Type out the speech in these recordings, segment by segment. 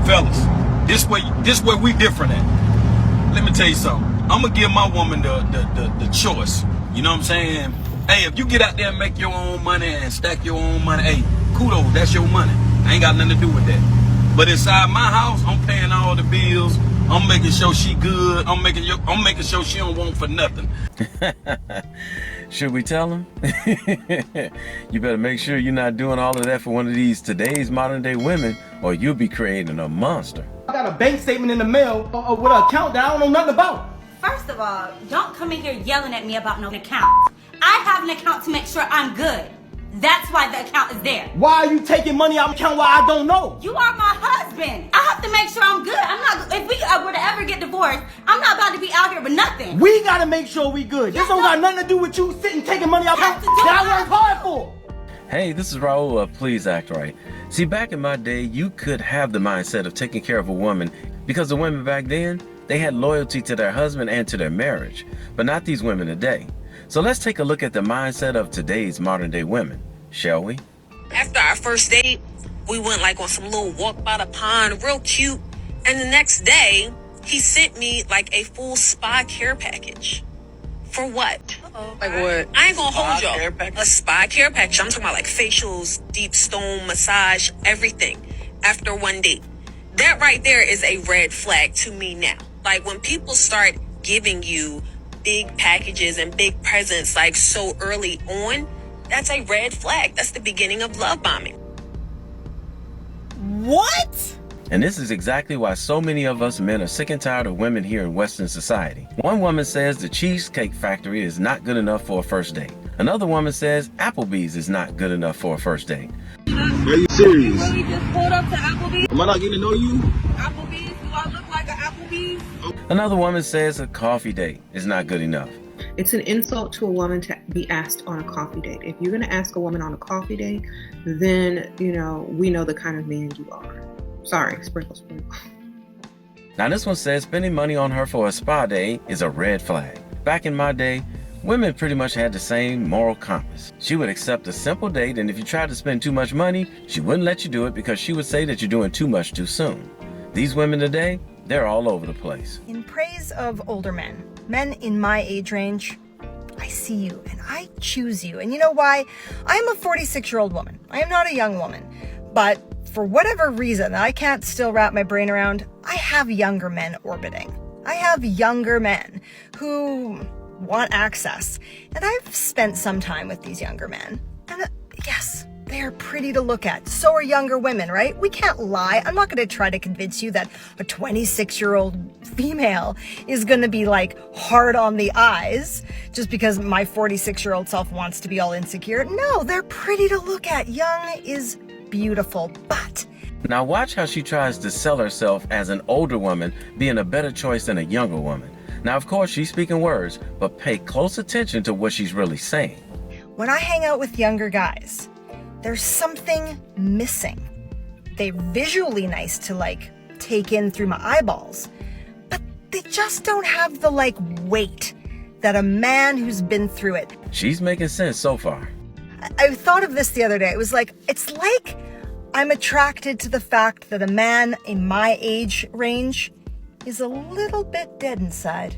Fellas, this way we different at. Let me tell you something. I'm gonna give my woman the choice. You know what I'm saying? Hey, if you get out there and make your own money and stack your own money, hey, kudos, that's your money. I ain't got nothing to do with that. But inside my house, I'm paying all the bills. I'm making sure she good. I'm making sure she don't want for nothing. Should we tell him? You better make sure you're not doing all of that for one of these today's modern day women, or you'll be creating a monster. I got a bank statement in the mail with an account that I don't know nothing about. First of all, don't come in here yelling at me about no account. I have an account to make sure I'm good. That's why the account is there. Why are you taking money out of the account while I don't know? You are my husband. I have to make sure I'm good. If we were to ever get divorced, I'm not about to be out here with nothing. We gotta make sure we good. This don't got nothing to do with you sitting taking money out of the account that I worked hard for. Hey, this is Raulh of Please Act Right. See, back in my day, you could have the mindset of taking care of a woman because the women back then, they had loyalty to their husband and to their marriage, but not these women today. So let's take a look at the mindset of today's modern day women, shall we? After our first date, we went like on some little walk by the pond, real cute. And the next day, he sent me like a full spa care package. For what? Like what? I ain't gonna hold y'all. A spa care package. I'm talking about like facials, deep stone massage, everything. After one date. That right there is a red flag to me now. Like when people start giving you big packages and big presents like so early on, that's a red flag. That's the beginning of love bombing. What? And this is exactly why so many of us men are sick and tired of women here in Western society. One woman says the Cheesecake Factory is not good enough for a first date. Another woman says Applebee's is not good enough for a first date. Are you serious? You really just pulled up to Applebee's? Am I not getting to know you? Applebee's? Do I look like an Applebee's? Another woman says a coffee date is not good enough. It's an insult to a woman to be asked on a coffee date. If you're going to ask a woman on a coffee date, then, we know the kind of man you are. Sorry, sprinkle. Now this one says spending money on her for a spa day is a red flag. Back in my day, women pretty much had the same moral compass. She would accept a simple date, and if you tried to spend too much money, she wouldn't let you do it because she would say that you're doing too much too soon. These women today, they're all over the place. In praise of older men in my age range, I see you and I choose you. And you know why? I am a 46-year-old woman. I am not a young woman. But for whatever reason that I can't still wrap my brain around, I have younger men orbiting. I have younger men who want access. And I've spent some time with these younger men. And yes, they are pretty to look at. So are younger women, right? We can't lie. I'm not going to try to convince you that a 26-year-old female is going to be like hard on the eyes just because my 46-year-old self wants to be all insecure. No, they're pretty to look at. Young is beautiful, but... Now watch how she tries to sell herself as an older woman being a better choice than a younger woman. Now, of course, she's speaking words, but pay close attention to what she's really saying. When I hang out with younger guys, there's something missing. They're visually nice to take in through my eyeballs, but they just don't have the weight that a man who's been through it. She's making sense so far. I thought of this the other day. It was it's like I'm attracted to the fact that a man in my age range is a little bit dead inside.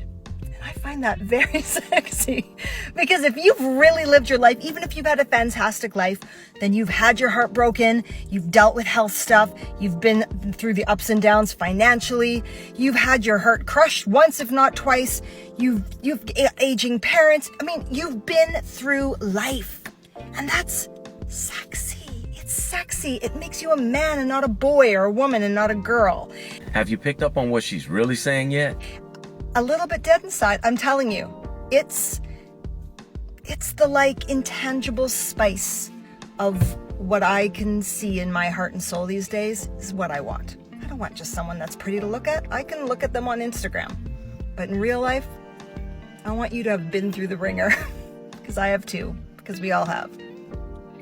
I find that very sexy because if you've really lived your life, even if you've had a fantastic life, then you've had your heart broken, you've dealt with health stuff, you've been through the ups and downs financially, you've had your heart crushed once, if not twice, you've aging parents. I mean, you've been through life, and that's sexy. It's sexy. It makes you a man and not a boy, or a woman and not a girl. Have you picked up on what she's really saying yet? A little bit dead inside, I'm telling you. It's the intangible spice of what I can see in my heart and soul these days is what I want. I don't want just someone that's pretty to look at. I can look at them on Instagram. But in real life, I want you to have been through the ringer. Because I have too. Because we all have.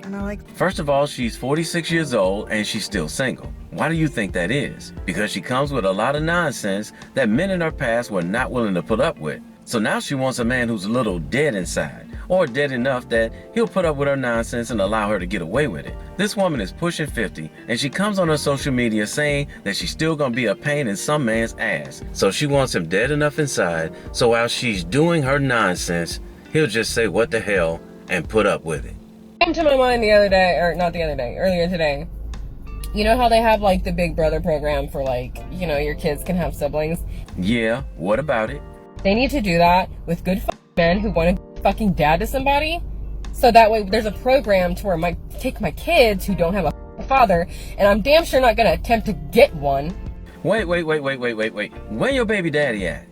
And I like... First of all, she's 46 years old and she's still single. Why do you think that is? Because she comes with a lot of nonsense that men in her past were not willing to put up with. So now she wants a man who's a little dead inside. or dead enough that he'll put up with her nonsense and allow her to get away with it. This woman is pushing 50 and she comes on her social media saying that she's still gonna be a pain in some man's ass. So she wants him dead enough inside so while she's doing her nonsense, he'll just say what the hell and put up with it. Came to my mind the other day, or not the other day, earlier today. You know how they have like the Big Brother program for like, you know, your kids can have siblings? Yeah, what about it? They need to do that with good men who want to be fucking dad to somebody. So that way there's a program to where I take my kids who don't have a father, and I'm damn sure not gonna attempt to get one. Wait. Where your baby daddy at?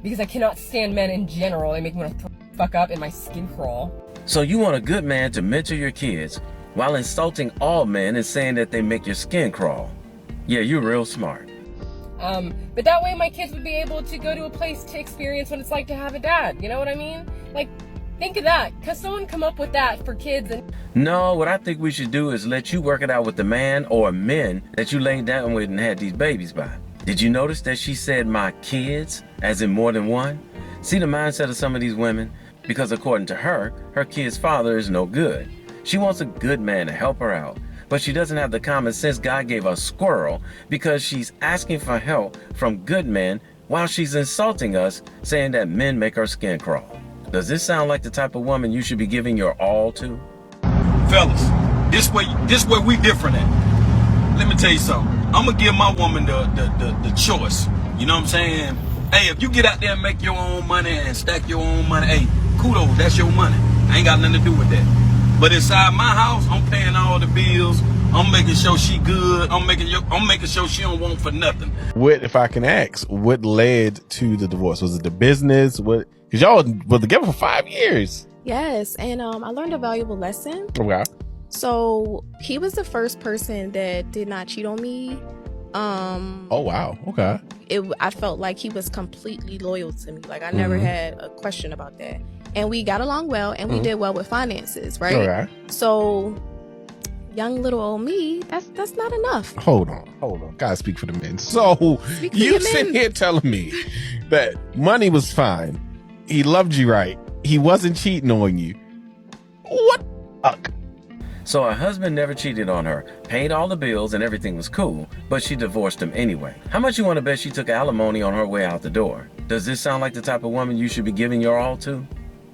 Because I cannot stand men in general. They make me want to fuck up and my skin crawl. So you want a good man to mentor your kids while insulting all men and saying that they make your skin crawl. Yeah, you're real smart. But that way my kids would be able to go to a place to experience what it's like to have a dad. You know what I mean? Like, think of that. Cause someone come up with that for kids and... No, what I think we should do is let you work it out with the man or men that you laid down with and had these babies by. Did you notice that she said my kids, as in more than one? See the mindset of some of these women? Because according to her, her kid's father is no good. She wants a good man to help her out, but she doesn't have the common sense God gave a squirrel because she's asking for help from good men while she's insulting us, saying that men make her skin crawl. Does this sound like the type of woman you should be giving your all to? Fellas, this way we different at. Let me tell you something. I'm gonna give my woman the choice. You know what I'm saying? Hey, if you get out there and make your own money and stack your own money, hey, kudos, that's your money. I ain't got nothing to do with that. But inside my house, I'm paying all the bills. I'm making sure she good. I'm making sure she don't want for nothing. What, if I can ask, what led to the divorce? Was it the business? What? Because y'all were together for 5 years. Yes, and I learned a valuable lesson. Okay. So he was the first person that did not cheat on me. Oh wow. Okay. I felt like he was completely loyal to me. Like I never had a question about that. And we got along well, and we did well with finances, right? Okay. So young little old me, that's not enough. Hold on. Gotta speak for the men. So you sitting here telling me that money was fine. He loved you right. He wasn't cheating on you. What? So her husband never cheated on her, paid all the bills and everything was cool, but she divorced him anyway. How much you want to bet she took alimony on her way out the door? Does this sound like the type of woman you should be giving your all to?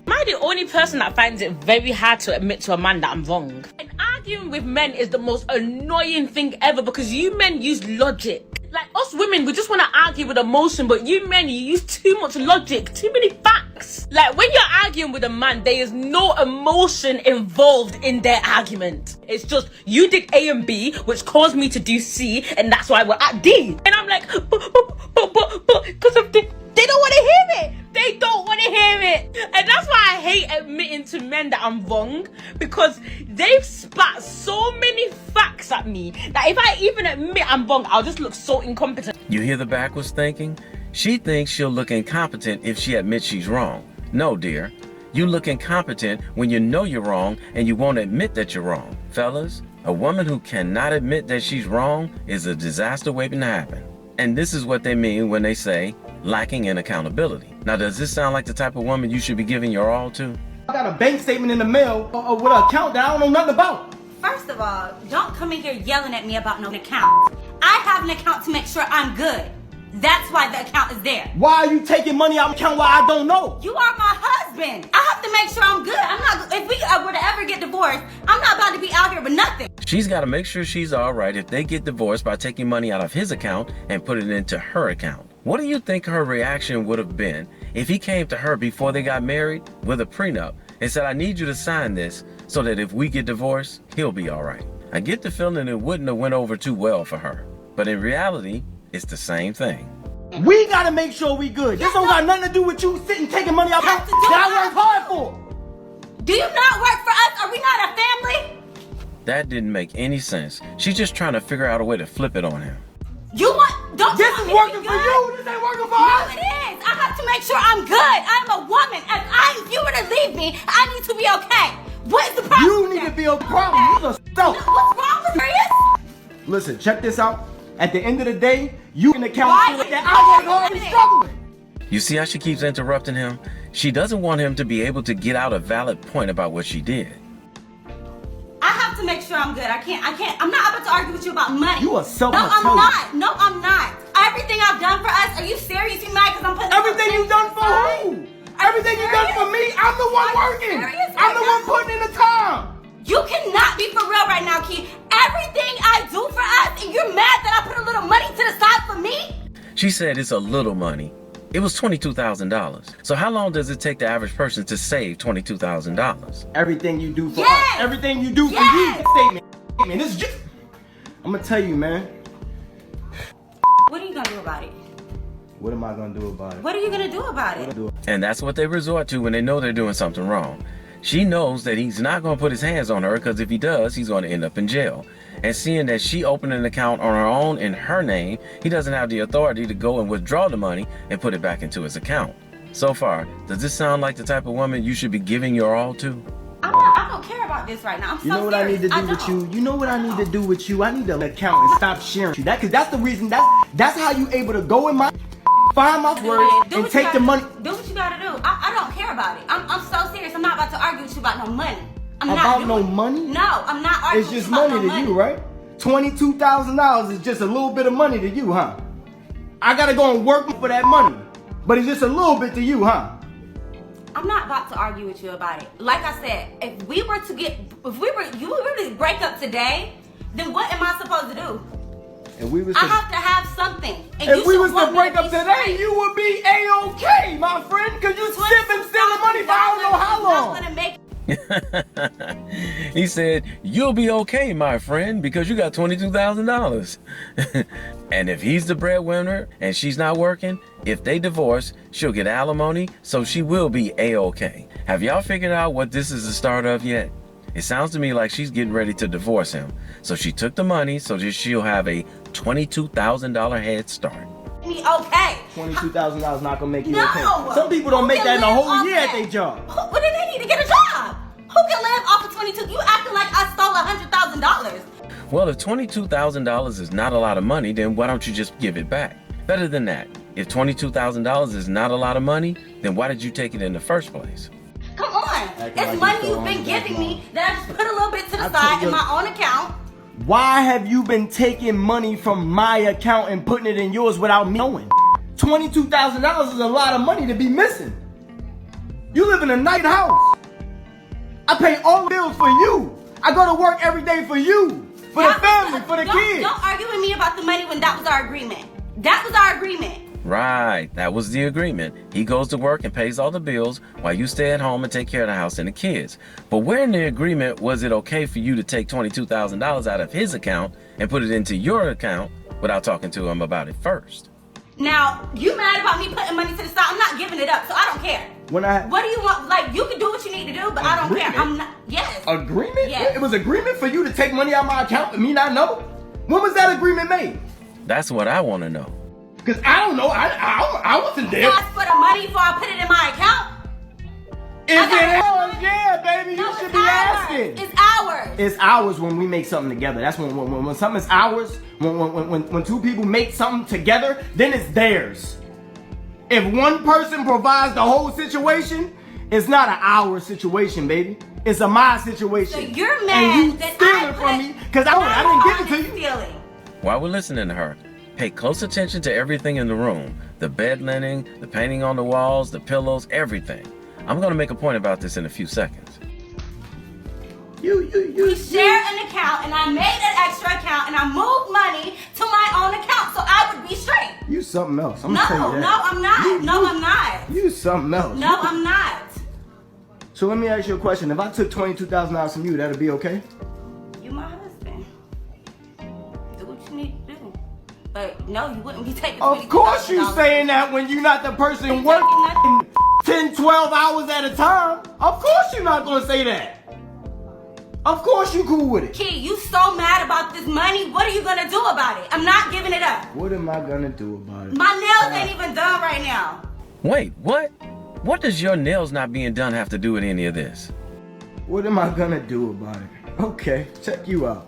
Am I the only person that finds it very hard to admit to a man that I'm wrong? And arguing with men is the most annoying thing ever because you men use logic. Like us women, we just want to argue with emotion, but you men, you use too much logic, too many facts. Like when you're arguing with a man, there is no emotion involved in their argument. It's just, you did A and B, which caused me to do C, and that's why we're at D. And I'm like, but, because of the... They don't want to hear it. They don't want to hear it. And that's why I hate admitting to men that I'm wrong. Because they've spat so many facts at me that if I even admit I'm wrong, I'll just look so incompetent. You hear the backwards thinking? She thinks she'll look incompetent if she admits she's wrong. No, dear. You look incompetent when you know you're wrong and you won't admit that you're wrong. Fellas, a woman who cannot admit that she's wrong is a disaster waiting to happen. And this is what they mean when they say lacking in accountability. Now, does this sound like the type of woman you should be giving your all to? I got a bank statement in the mail with an account that I don't know nothing about. First of all, don't come in here yelling at me about no account. I have an account to make sure I'm good. That's why the account is there. Why are you taking money out of the account while I don't know? You are my husband. I have to make sure I'm good. I'm not. If we were to ever get divorced, I'm not about to be out here with nothing. She's got to make sure she's all right if they get divorced by taking money out of his account and put it into her account. What do you think her reaction would have been if he came to her before they got married with a prenup and said, I need you to sign this so that if we get divorced, he'll be all right? I get the feeling it wouldn't have went over too well for her. But in reality, it's the same thing. We gotta make sure we good. This don't got nothing to do with you sitting taking money out that I work hard for. Do you not work for us? Are we not a family? That didn't make any sense. She's just trying to figure out a way to flip it on him. You want? Don't. This is working for you. This ain't working for us. No, it is. I have to make sure I'm good. I'm a woman. If you were to leave me, I need to be okay. What is the problem? You need to be a problem. You're the self. What's wrong with her? Listen, check this out. At the end of the day, you can account for that I work hard and struggling. You see how she keeps interrupting him? She doesn't want him to be able to get out a valid point about what she did. I have to make sure I'm good. I can't. I'm not about to argue with you about money. You are so No, I'm not. No, I'm not. Everything I've done for us, are you serious? You mad because I'm putting Everything you've done for who? Everything you've done for me, I'm the one working. I'm the one putting in the time. You cannot be for real right now, Key. Everything I do for us, and you're mad that I put a little money to the side for me? She said it's a little money. It was $22,000. So how long does it take the average person to save $22,000? Everything you do for us. Everything you do for you. Statement. This is just... I'm gonna tell you, man. What are you gonna do about it? What am I gonna do about it? What are you gonna do about it? And that's what they resort to when they know they're doing something wrong. She knows that he's not going to put his hands on her because if he does, he's going to end up in jail. And seeing that she opened an account on her own in her name, he doesn't have the authority to go and withdraw the money and put it back into his account. So far, does this sound like the type of woman you should be giving your all to? I don't care about this right now. I'm so You know what I need to do with you? You know what I need to do with you? I need to account and stop sharing you. Because that's the reason, that's how you able to go in my... Find my words and take the money. Do what you gotta do. I don't care about it. I'm so serious. I'm not about to argue with you about no money. About no money? No, I'm not arguing It's just with you money about no to you, right? $22,000 is just a little bit of money to you, huh? I gotta go and work for that money, but it's just a little bit to you, huh? I'm not about to argue with you about it. Like I said, if we were to break up today, then what am I supposed to do? I have to have something. And if we was to break up today, you would be A-OK, my friend, because you been stealing money for I don't know how long. He said, you'll be okay, my friend, because you got $22,000. And if he's the breadwinner and she's not working, if they divorce, she'll get alimony, so she will be A-OK. Have y'all figured out what this is the start of yet? It sounds to me like she's getting ready to divorce him. So she took the money so that she'll have a $22,000 head start. Okay. $22,000 not gonna make you okay. Some people don't make that in a whole year at their job. What do they need to get a job? Who can live off of 22? You acting like I stole $100,000. Well, if $22,000 is not a lot of money, then why don't you just give it back? Better than that, if $22,000 is not a lot of money, then why did you take it in the first place? Come on. It's money you've been giving me that I just put a little bit to the side in my own account. Why have you been taking money from my account and putting it in yours without me knowing? $22,000 is a lot of money to be missing. You live in a nice house. I pay all the bills for you. I go to work every day for you, for the family, for the kids. Don't argue with me about the money when that was our agreement. That was our agreement. Right, that was the agreement. He goes to work and pays all the bills while you stay at home and take care of the house and the kids. But where in the agreement was it okay for you to take $22,000 out of his account and put it into your account without talking to him about it first? Now, you mad about me putting money to the side? I'm not giving it up, so I don't care. What do you want? Like, you can do what you need to do, but I don't care. I'm not. Yes. Agreement? Yes. It was agreement for you to take money out of my account and me not know? When was that agreement made? That's what I want to know. Because I don't know. I wasn't there. Ask for the money before I put it in my account? Is it ours? Yeah, baby. You should be asking. It's ours. It's ours when we make something together. That's when something is ours. When two people make something together, then it's theirs. If one person provides the whole situation, it's not an our situation, baby. It's a my situation. So you're mad and you that steal it from me because I didn't give it to you. Stealing. While we're listening to her, pay close attention to everything in the room. The bed linen, the painting on the walls, the pillows, everything. I'm going to make a point about this in a few seconds. We share an account, and I made an extra account, and I moved money to my own account, so I would be straight. You something else. I'm gonna tell you that. No, I'm not. I'm not. You something else. No, I'm not. So let me ask you a question. If I took $22,000 from you, that'd be okay? You my husband. Do what you need to do. But no, you wouldn't be taking $22,000. Of course you saying that when you're not the person working 10, 12 hours at a time. Of course you're not gonna say that. Of course you cool with it. Key, you so mad about this money. What are you gonna do about it? I'm not giving it up. What am I gonna do about it? My nails ain't even done right now. Wait, what? What does your nails not being done have to do with any of this? What am I gonna do about it? Okay, check you out.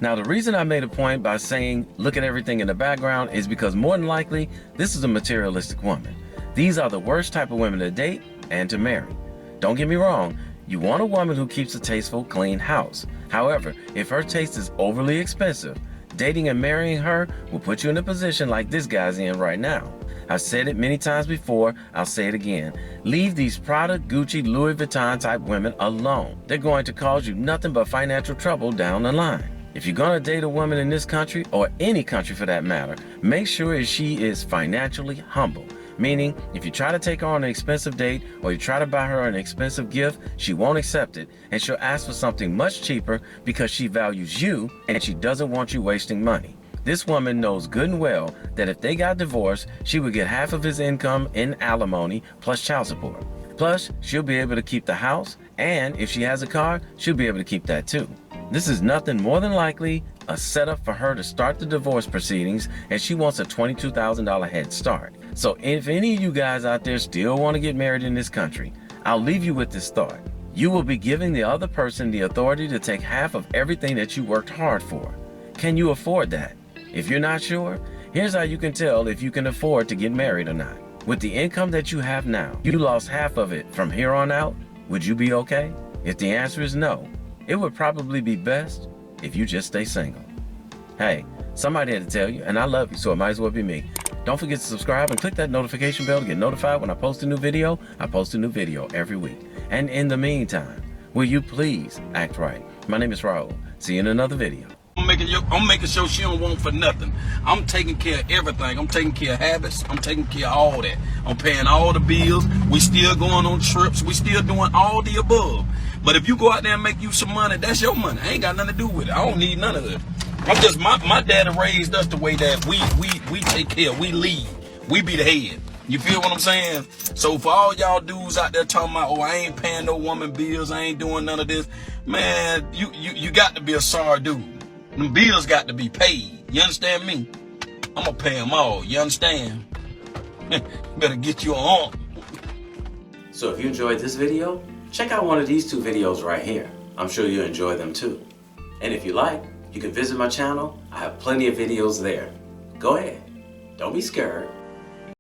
Now, the reason I made a point by saying look at everything in the background is because more than likely, this is a materialistic woman. These are the worst type of women to date and to marry. Don't get me wrong, you want a woman who keeps a tasteful, clean house. However, if her taste is overly expensive, dating and marrying her will put you in a position like this guy's in right now. I've said it many times before, I'll say it again. Leave these Prada, Gucci, Louis Vuitton type women alone. They're going to cause you nothing but financial trouble down the line. If you're going to date a woman in this country, or any country for that matter, make sure she is financially humble. Meaning, if you try to take her on an expensive date or you try to buy her an expensive gift, she won't accept it and she'll ask for something much cheaper because she values you and she doesn't want you wasting money. This woman knows good and well that if they got divorced, she would get half of his income in alimony plus child support. Plus, she'll be able to keep the house, and if she has a car, she'll be able to keep that too. This is nothing more than likely a setup for her to start the divorce proceedings, and she wants a $22,000 head start. So if any of you guys out there still want to get married in this country, I'll leave you with this thought. You will be giving the other person the authority to take half of everything that you worked hard for. Can you afford that? If you're not sure, here's how you can tell if you can afford to get married or not. With the income that you have now, you lost half of it from here on out, would you be okay? If the answer is no, it would probably be best if you just stay single. Hey, somebody had to tell you, and I love you, so it might as well be me. Don't forget to subscribe and click that notification bell to get notified when I post a new video. I post a new video every week. And in the meantime, will you please act right? My name is Raulh. See you in another video. I'm making sure she don't want for nothing. I'm taking care of everything. I'm taking care of habits. I'm taking care of all that. I'm paying all the bills. We still going on trips. We still doing all the above. But if you go out there and make you some money, that's your money. I ain't got nothing to do with it. I don't need none of it. I'm just, my daddy raised us the way that we take care. We lead. We be the head. You feel what I'm saying? So for all y'all dudes out there talking about, oh, I ain't paying no woman bills, I ain't doing none of this, man, you got to be a sorry dude. Them bills got to be paid. You understand me? I'm gonna pay them all. You understand? Better get you on. So if you enjoyed this video, check out one of these two videos right here. I'm sure you'll enjoy them too. And if you like, you can visit my channel. I have plenty of videos there. Go ahead. Don't be scared.